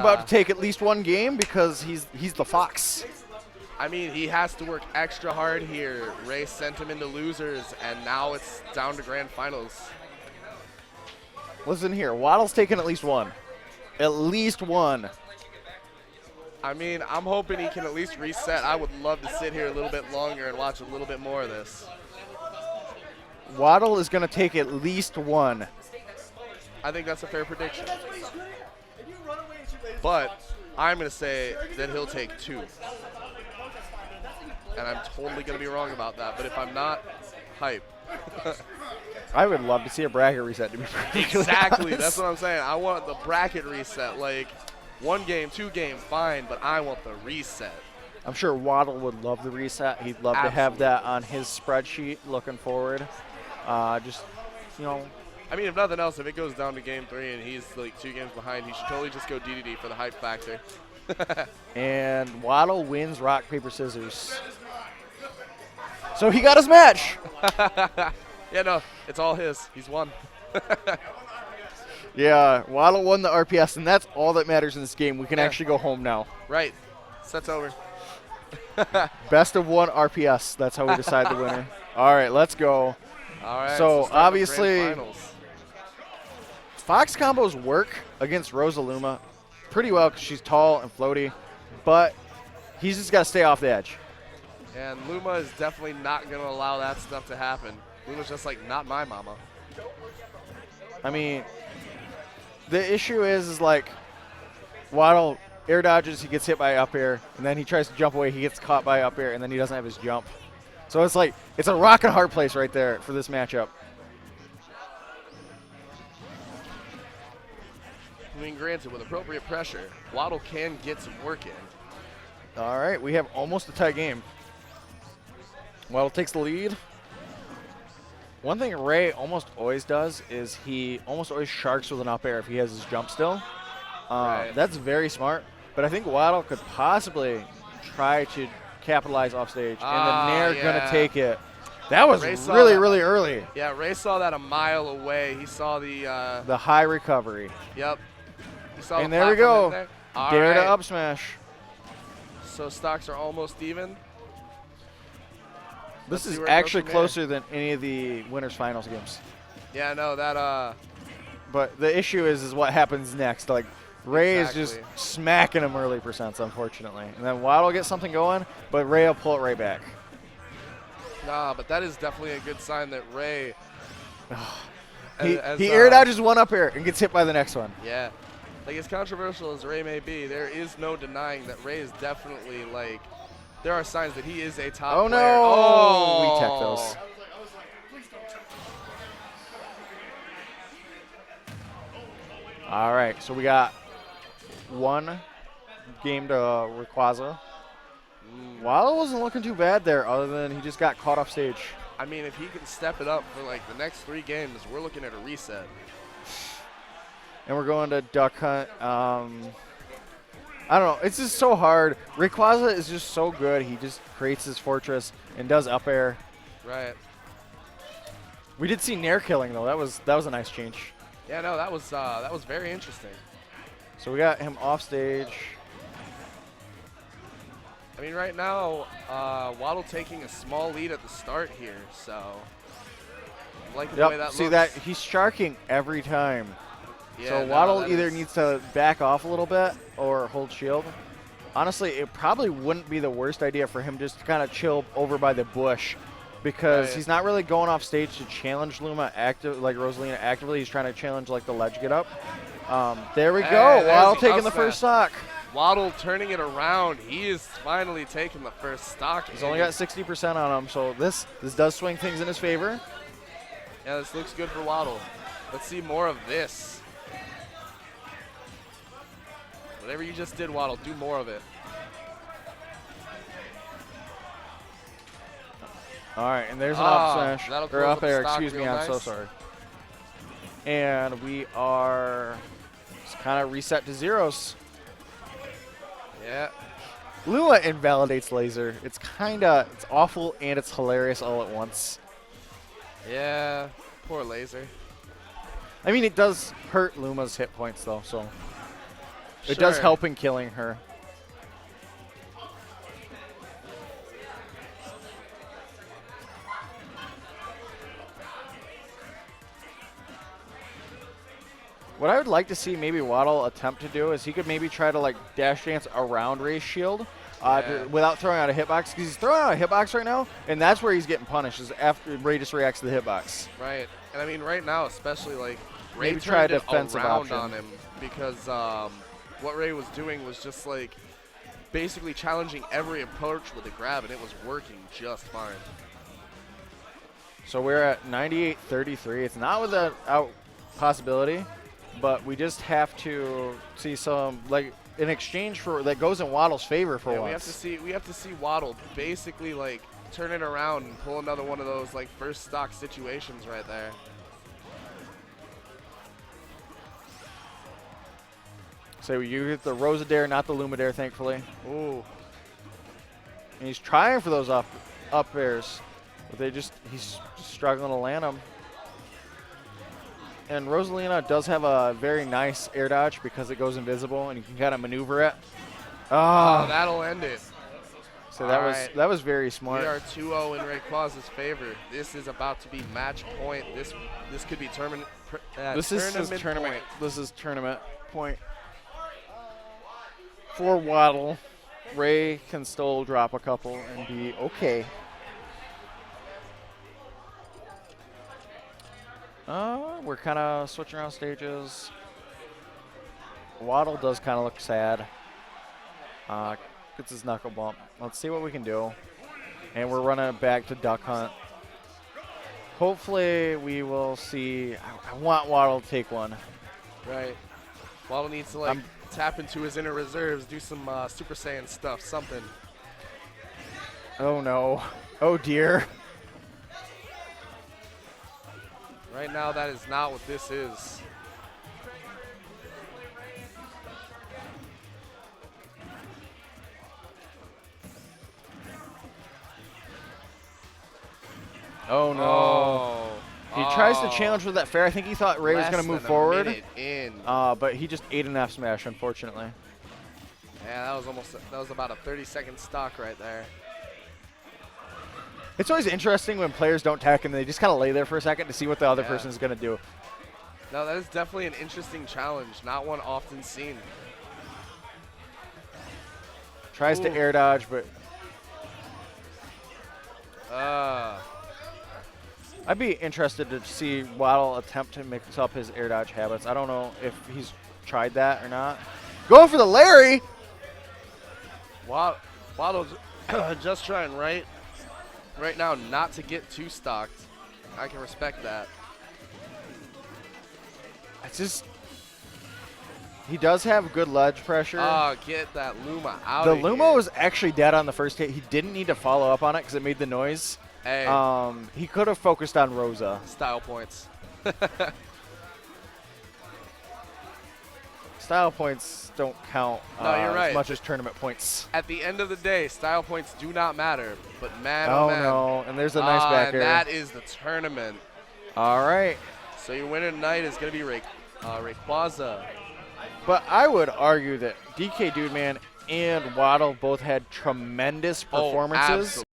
about to take at least one game because he's the fox. I mean, he has to work extra hard here. Ray sent him into losers, and now it's down to grand finals. Listen here, Waddle's taking at least one. At least one. I mean, I'm hoping he can at least reset. I would love to sit here a little bit longer and watch a little bit more of this. Waddle is going to take at least one. I think that's a fair prediction. But I'm going to say that he'll take 2. And I'm totally going to be wrong about that. But if I'm not, hype. I would love to see a bracket reset, to be perfectly Exactly. honest. That's what I'm saying. I want the bracket reset. Like, 1 game, 2 game, fine. But I want the reset. I'm sure Waddle would love the reset. He'd love to have that on his spreadsheet looking forward. Just, you know. I mean, if nothing else, if it goes down to game 3 and he's like 2 games behind, he should totally just go DDD for the hype factor. And Waddle wins rock, paper, scissors. So he got his match. Yeah, no, it's all his. He's won. Yeah, Waddle won the RPS, and that's all that matters in this game. We can actually go home now. Right. Set's over. Best of 1 RPS. That's how we decide the winner. All right, let's go. All right. So obviously, finals. Fox combos work against RosaLuma pretty well because she's tall and floaty, but he's just got to stay off the edge. And Luma is definitely not going to allow that stuff to happen. Luma's just like, not my mama. I mean, the issue is like Waddle air dodges, he gets hit by up air, and then he tries to jump away, he gets caught by up air, and then he doesn't have his jump. So it's like, it's a rock and a hard place right there for this matchup. I mean, granted, with appropriate pressure, Waddle can get some work in. All right, we have almost a tie game. Waddle takes the lead. One thing Ray almost always does is he almost always sharks with an up air if he has his jump still. Right. That's very smart, but I think Waddle could possibly try to capitalize off stage, and the Nair gonna take it. That was really early. Yeah, Ray saw that a mile away. He saw the high recovery. Yep. He saw and the there we go. there. Dare to up smash. So stocks are almost even. This is actually closer than any of the winners finals games. Yeah, no, that But the issue is what happens next. Like Ray is just smacking him early percents, unfortunately. And then Waddle gets something going, but Ray will pull it right back. Nah, but that is definitely a good sign that Ray he air dodges one up air and gets hit by the next one. Yeah. Like, as controversial as Ray may be, there is no denying that Ray is definitely, like, there are signs that he is a top player. No. Oh, we tech those. All right, so we got 1 game to Rayquaza. Waddle wasn't looking too bad there, other than he just got caught off stage. I mean, if he can step it up for, like, the next 3 games, we're looking at a reset. And we're going to Duck Hunt. I don't know. It's just so hard. Rayquaza is just so good. He just creates his fortress and does up air. Right. We did see Nair killing, though. That was a nice change. Yeah, no, that was very interesting. So we got him off stage. I mean, right now, Waddle taking a small lead at the start here, so I like the way that See looks. that? He's sharking every time. Yeah, so no, Waddle either needs to back off a little bit or hold shield. Honestly, it probably wouldn't be the worst idea for him just to kind of chill over by the bush, because he's not really going off stage to challenge Luma like Rosalina actively. He's trying to challenge like the ledge get up. There we go. Waddle taking the first stock. Waddle turning it around. He is finally taking the first stock. He's only got 60% on him, so this does swing things in his favor. Yeah, this looks good for Waddle. Let's see more of this. Whatever you just did, Waddle, do more of it. All right, and there's an up smash. Or up air, excuse me, I'm so sorry. And we are just kind of reset to zeros. Yeah. Luma invalidates laser. It's it's awful and it's hilarious all at once. Yeah, poor laser. I mean, it does hurt Luma's hit points though, so. It does help in killing her. What I would like to see maybe Waddle attempt to do is he could maybe try to like dash dance around Ray's shield without throwing out a hitbox, because he's throwing out a hitbox right now, and that's where he's getting punished, is after Ray just reacts to the hitbox. Right, and I mean right now especially, like, Ray maybe try a turned it defensive around option on him, because what Ray was doing was just like basically challenging every approach with a grab, and it was working just fine. So we're at 98-33. It's not without possibility, but we just have to see some, like, in exchange for that goes in Waddle's favor for once. We have to see Waddle basically like turn it around and pull another one of those like first stock situations right there. So you hit the Rosa Dare, not the Luma Dare, thankfully. Ooh. And he's trying for those up airs, but he's just struggling to land them. And RosaLuma does have a very nice air dodge because it goes invisible and you can kind of maneuver it. Oh, that'll end it. So that was very smart. We are 2-0 in Rayquaza's favor. This is about to be match point. This could be tournament. This is tournament point for Waddle. Ray can still drop a couple and be okay. We're kind of switching around stages. Waddle does kind of look sad. Gets his knuckle bump. Let's see what we can do. And we're running back to Duck Hunt. Hopefully we will see. I want Waddle to take one. Right. Waddle needs to like tap into his inner reserves, do some Super Saiyan stuff, something. Oh no. Oh dear. Right now, that is not what this is. Oh, no. He tries to challenge with that fair. I think he thought Ray was going to move forward. But he just ate an F smash, unfortunately. Yeah, that was about a 30-second stock right there. It's always interesting when players don't tech and they just kind of lay there for a second to see what the other person is going to do. No, that is definitely an interesting challenge, not one often seen. Tries to air dodge, but I'd be interested to see Waddle attempt to mix up his air dodge habits. I don't know if he's tried that or not. Go for the Larry! Waddle's just trying right now not to get too stocked. I can respect that. It's just, he does have good ledge pressure. Oh, get that Luma out of here. The Luma was actually dead on the first hit. He didn't need to follow up on it because it made the noise. Hey. He could have focused on Rosa. Style points. Style points don't count as much as tournament points. At the end of the day, style points do not matter. But man, oh man. No, and there's a nice back air. And that is the tournament. All right. So your winner tonight is going to be Rayquaza. But I would argue that DK Dude Man and Waddle both had tremendous performances.